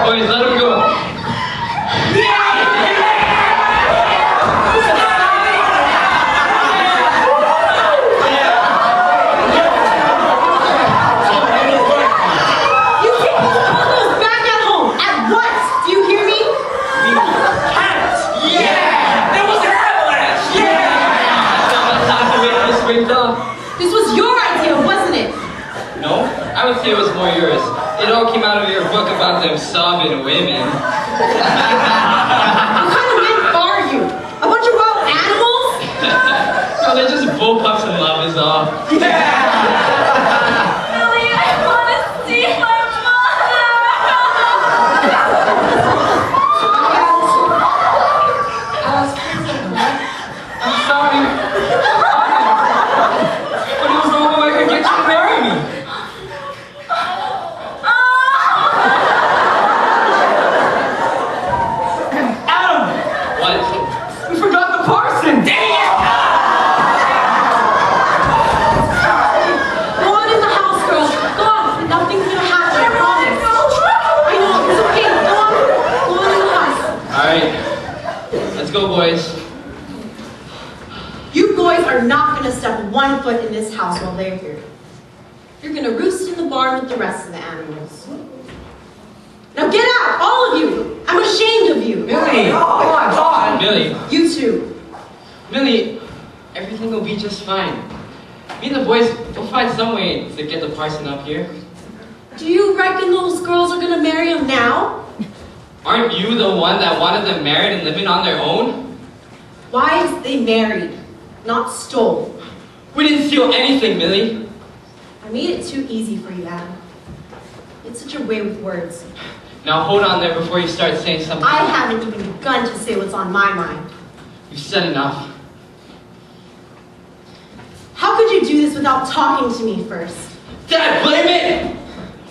Boys, let him go. This was your idea, wasn't it? No, I would say it was more yours. It all came out of your book about them sobbing women. What kind of men are you? A bunch of wild animals? No, they're just bullpups in love is all. Billy, I want to see my mother! I'm sorry. But it was the only way I could get you to marry me. Adam! What? We forgot the parson! Dang it! Go on in the house, girls. Go on. Nothing's gonna happen, I promise. I know, it's okay. Go on. Go on in the house. Alright. Let's go, boys. You boys are not gonna step one foot in this house while they're here. You're gonna roost in the barn with the rest of the animals. Now get out, all of you! I'm ashamed of you. Millie! Oh my God! Millie! You too. Millie, everything will be just fine. Me and the boys will find some way to get the parson up here. Do you reckon those girls are gonna marry him now? Aren't you the one that wanted them married and living on their own? Wives they married, not stole. We didn't steal anything, Millie. I made it too easy for you, Adam. It's such a way with words. Now hold on there before you start saying something. I haven't even begun to say what's on my mind. You've said enough. How could you do this without talking to me first? Dad, blame it!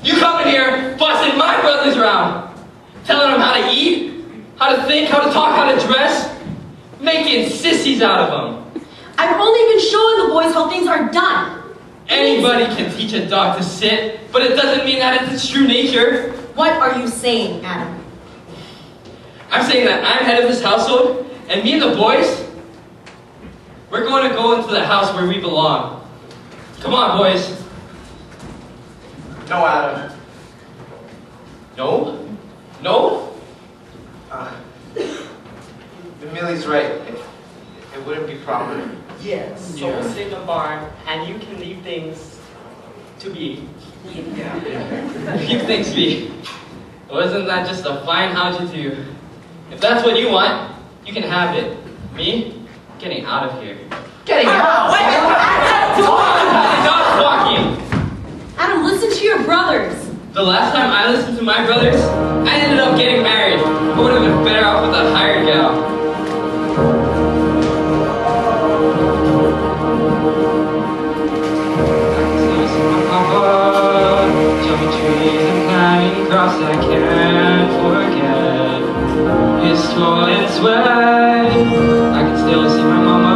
You come in here, bossing my brothers around. Telling them how to eat, how to think, how to talk, how to dress. Making sissies out of them. I've only been showing the boys how things are done. Anybody can teach a dog to sit, but it doesn't mean that it's its true nature. What are you saying, Adam? I'm saying that I'm head of this household, and me and the boys, we're going to go into the house where we belong. Come on, boys. No, Adam. No? No? Millie's right. It wouldn't be proper. Yes, so we'll stay in the barn, and you can leave things to be. Keep things be. Wasn't that just a fine how'd you do? If that's what you want, you can have it. Me? Getting out of here. Getting out! Stop talking! Adam, listen to your brothers. The last time I listened to my brothers, I ended up getting married. I would have been better off with a hired gal. Jumping trees and climbing across, I can't forget his swollen sweat. I can still see my mama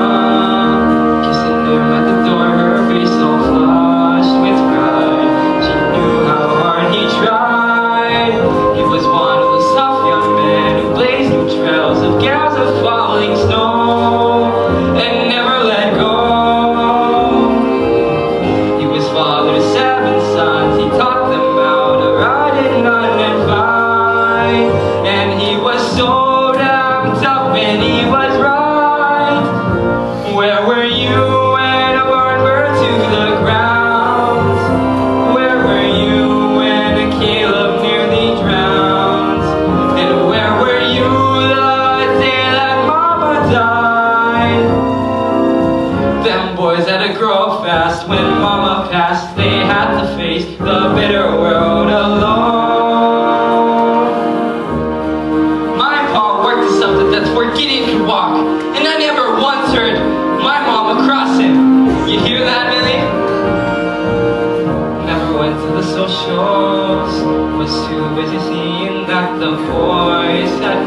kissing him at the door, her face all flushed with pride. She knew how hard he tried. He was one of the soft young men who blazed new trails of gals of falling snow and never let go. He was father to 7 sons. He taught them how to ride and run and fight, and he was so damn tough, and he was right. Where were you when a barn burned to the ground? Where were you when a Caleb nearly drowned? And where were you the day that Mama died? Them boys had to grow fast. When Mama passed, they had to face the bitter world alone. My pa worked to something that's where Gideon could walk, and I never once heard my mom across him. You hear that, Millie? Never went to the socials, was too busy seeing that the boys had